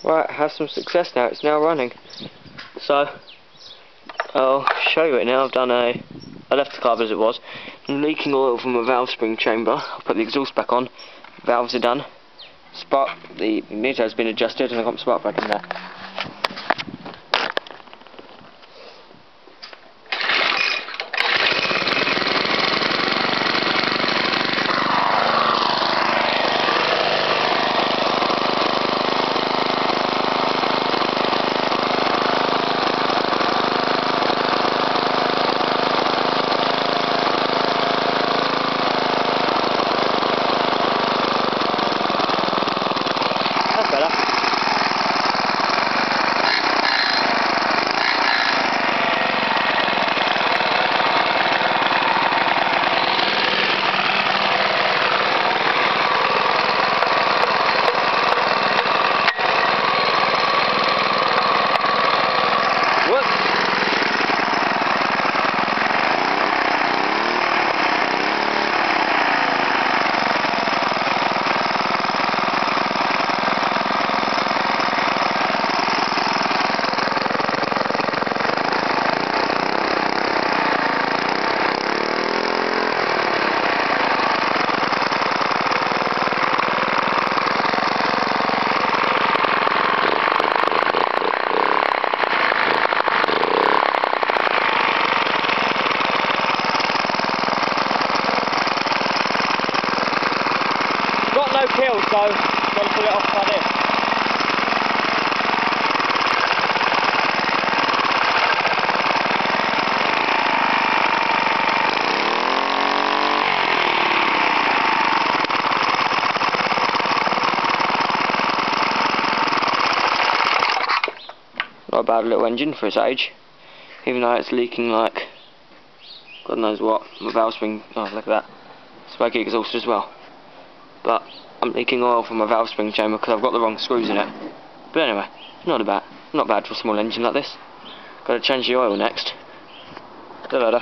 Right, has some success now. It's now running. So I'll show you it now. I left the carb as it was. I'm leaking oil from a valve spring chamber. I'll put the exhaust back on. Valves are done. The magneto has been adjusted, and I've got my spark plug in there. That's better. Got no kill, so I'm going to put it off like this. Not a bad little engine for its age, even though it's leaking like God knows what. My valve spring, oh look at that, smoky exhaust as well. But I'm leaking oil from my valve spring chamber because I've got the wrong screws in it. But anyway, not bad for a small engine like this. Got to change the oil next. See you later.